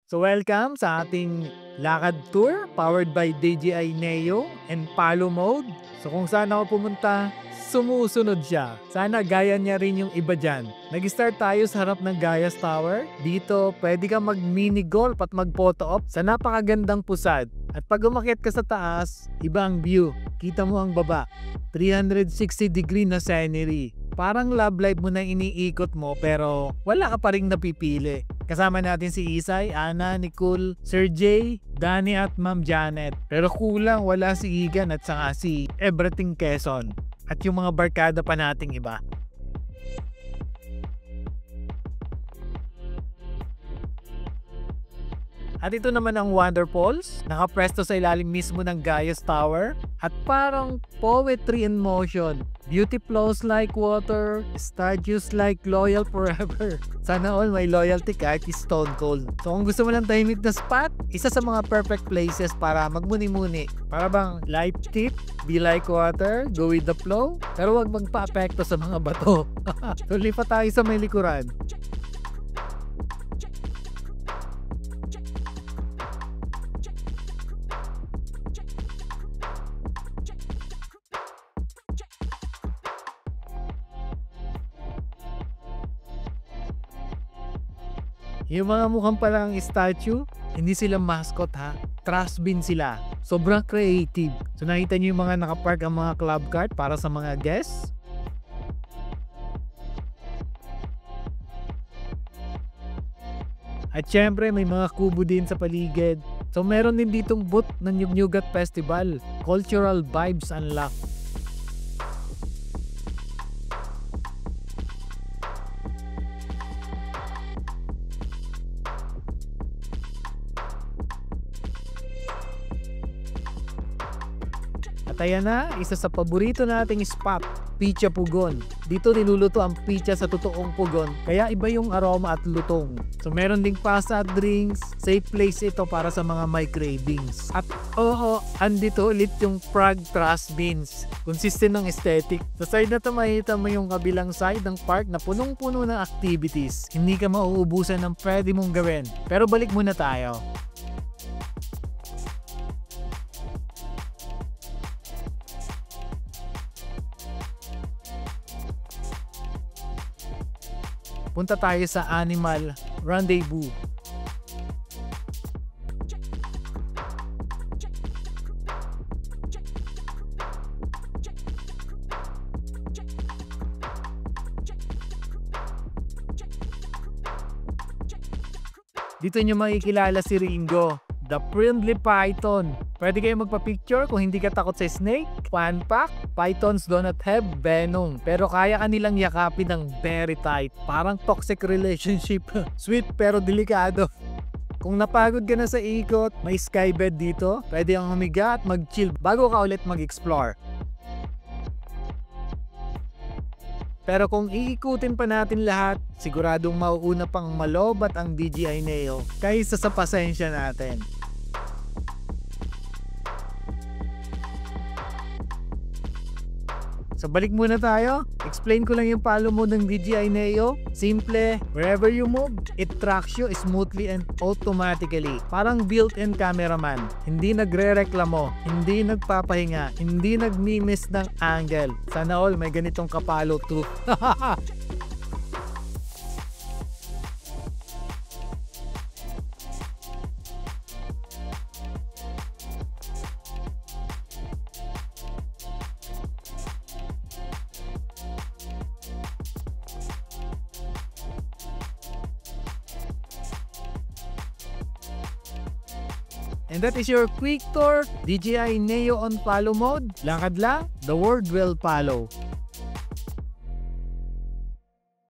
So welcome sa ating lakad tour powered by DJI Neo and Palo Mode. So kung saan ako pumunta, sumusunod siya. Sana gaya niya rin yung iba dyan. Nag-start tayo sa harap ng Gaia's Tower. Dito, pwede kang mag-mini golf at mag-photo op sa napakagandang pusad. At pag umakyat ka sa taas, iba ang view. Kita mo ang baba. 360 degree na scenery. Parang love life mo na iniikot mo pero wala ka pa rin napipili. Kasama natin si Isay, Ana, Nicole, Sir Jay, Danny at Ma'am Janet. Pero kulang wala si Igan at saka si Everything Quezon. At yung mga barkada pa nating iba. At ito naman ang Wonderfalls, nakapresto sa ilalim mismo ng Gaia's Tower. At parang poetry in motion. Beauty flows like water, statues like loyal forever. Sana all may loyalty kahit stone cold. So kung gusto mo lang tahimik na spot, isa sa mga perfect places para magmuni-muni. Para bang life tip, be like water, go with the flow, pero wag magpa-apekto sa mga bato. So lipat tayo sa may likuran. Yung mga mukhang palang statue, hindi sila mascot ha. Trash bin sila. Sobrang creative. So nakita niyo yung mga nakapark ang mga club cart para sa mga guests. At syempre may mga kubo din sa paligid. So meron din ditong booth ng Nyug-Nyugat Festival. Cultural vibes unlocked. At ayan na, isa sa paborito nating spot, Picha Pugon. Dito niluluto ang picha sa totoong pugon, kaya iba yung aroma at lutong. So meron ding pasta at drinks, safe place ito para sa mga may cravings. At andito ulit yung Prague Trash Bins. Consistent ng aesthetic. Sa side na ito makita mo yung kabilang side ng park na punong-puno ng activities. Hindi ka mauubusan ng pwede mong gawin. Pero balik muna tayo. Punta tayo sa Animal Rendezvous. Dito nyo makikilala si Ringo, the friendly python. Pwede kayo magpa-picture kung hindi ka takot sa snake. Fun fact, pythons do not have venom. Pero kaya kanilang yakapin ng very tight. Parang toxic relationship. Sweet pero delikado. Kung napagod ka na sa ikot, may skybed dito. Pwede kang humiga at mag-chill bago ka ulit mag-explore. Pero kung iikutin pa natin lahat, siguradong mauuna pang malobat ang DJI Neo kaysa sa pasensya natin. So balik muna tayo. Explain ko lang yung Palo Mode ng DJI Neo. Simple, wherever you move, it tracks you smoothly and automatically. Parang built-in cameraman. Hindi nagre-reklamo, hindi nagpapahinga, hindi nagmi-miss ng angle. Sana all may ganitong kapalo too. And that is your quick tour, DJI Neo on Palo Mode. Lakad lang, the world will follow.